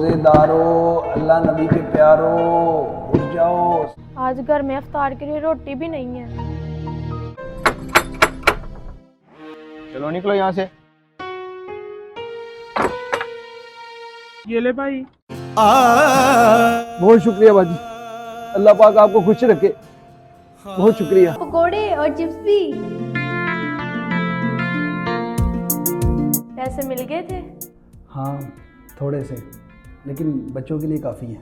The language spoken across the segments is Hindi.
रोजेदारों, अल्लाह नबी के प्यारो, उठ जाओ। आज घर में इफ्तार के लिए रोटी भी नहीं है। चलो निकलो यहाँ से। ये ले भाई। बहुत शुक्रिया बाजी, अल्लाह पाक आपको खुश रखे, बहुत शुक्रिया। पकोड़े और चिप्स भी। पैसे मिल गए थे? हाँ थोड़े से, लेकिन बच्चों के लिए काफ़ी है।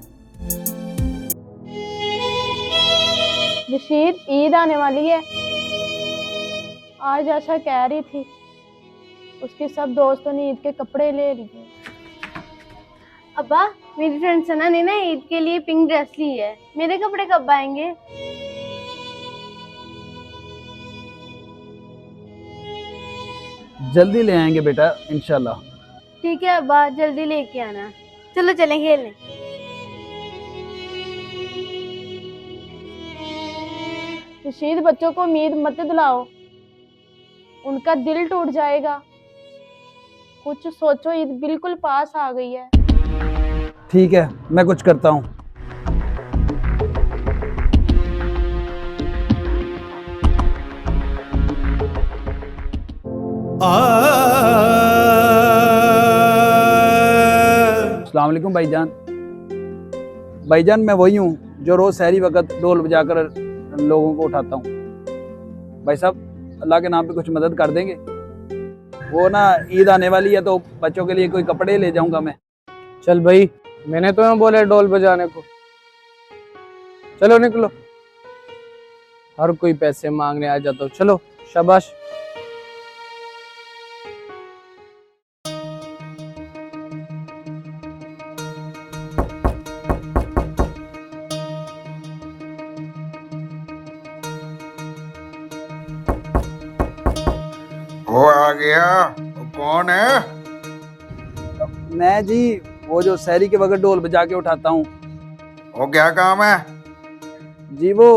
रशीद, ईद आने वाली है। आज आशा कह रही थी उसके सब दोस्तों ने ईद के कपड़े ले लिए। अब्बा, मेरी फ्रेंड सना ने ना ईद के लिए पिंक ड्रेस ली है। मेरे कपड़े कब आएंगे? जल्दी ले आएंगे बेटा, इंशाल्लाह। ठीक है अब्बा, जल्दी लेके आना। चलो चलें खेलने। रशीद, बच्चों को उम्मीद मत दिलाओ, उनका दिल टूट जाएगा। कुछ सोचो, ईद बिल्कुल पास आ गई है। ठीक है, मैं कुछ करता हूँ। अस्सलाम वालेकुम भाईजान। भाईजान मैं वही हूँ जो रोज़ सहरी वक्त ढोल बजाकर लोगों को उठाता हूँ। भाई साहब, अल्लाह के नाम पे कुछ मदद कर देंगे? वो ना ईद आने वाली है तो बच्चों के लिए कोई कपड़े ले जाऊंगा मैं। चल भाई, मैंने तो यहाँ बोले ढोल बजाने को। चलो निकलो। हर कोई पैसे मांगने आ जाता हो। चलो शाबाश। वो आ गया। वो कौन है? मैं जी वो जो सहरी के वक्त ढोल बजा के उठाता हूँ। वो क्या काम है? जी वो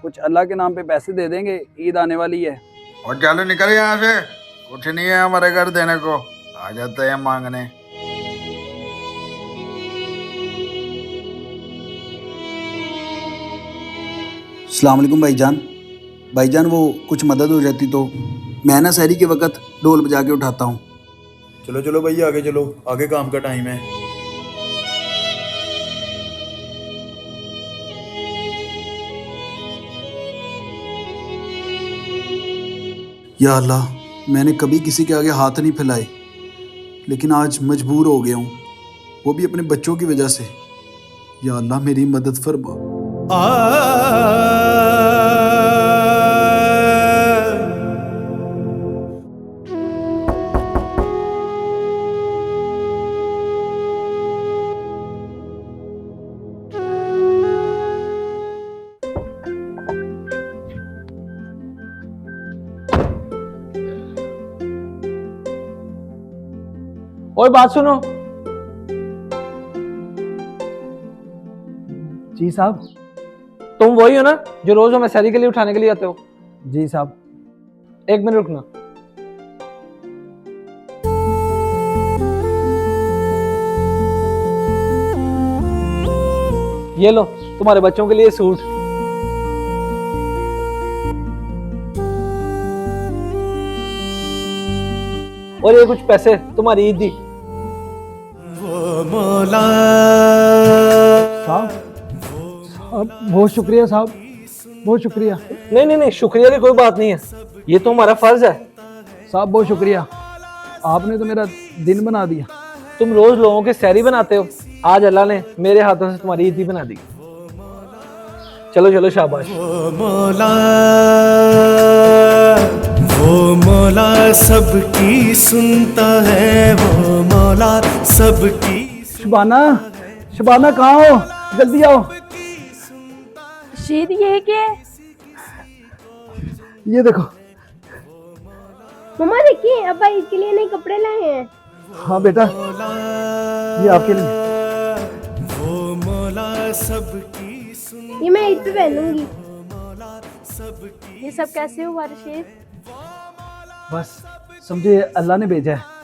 कुछ अल्लाह के नाम पे पैसे दे देंगे, ईद आने वाली है। और चलो निकल यहाँ से, कुछ नहीं है हमारे घर देने को। आ जाते हैं मांगने। अस्सलाम वालेकुम भाईजान। भाईजान वो कुछ मदद हो जाती तो। मैं ना सहरी के वक्त ढोल बजा के उठाता हूँ। चलो चलो भैया, आगे चलो, आगे काम का टाइम है। या अल्लाह, मैंने कभी किसी के आगे हाथ नहीं फैलाए, लेकिन आज मजबूर हो गया हूँ, वो भी अपने बच्चों की वजह से। या अल्लाह मेरी मदद फरमा। और बात सुनो। जी साहब। तुम वही हो ना जो रोज हमें सहरी के लिए उठाने के लिए आते हो? जी साहब। एक मिनट रुकना। ये लो तुम्हारे बच्चों के लिए सूट। और ये कुछ पैसे तुम्हारी ईद दी। साहब बहुत शुक्रिया साहब, बहुत शुक्रिया। नहीं नहीं नहीं, शुक्रिया की कोई बात नहीं है, ये तो हमारा फर्ज है। साहब बहुत शुक्रिया, आपने तो मेरा दिन बना दिया। तुम रोज लोगों के सहरी बनाते हो, आज अल्लाह ने मेरे हाथों से तुम्हारी ईद भी बना दी। चलो चलो शाबाश। वो मौला सबकी सुनता है, वो मौला सबकी। शबाना, शबाना कहाँ हो? जल्दी आओ। रशीद, ये क्या है? ये देखो। मम्मा देखिए, अब्बा ईद के लिए नए कपड़े लाए हैं। हाँ बेटा, ये आपके लिए। वो मौला सबकी ये मैं ईद पे पहनूंगी। ये सब कैसे हुआ रशीद? बस समझे अल्लाह ने भेजा है।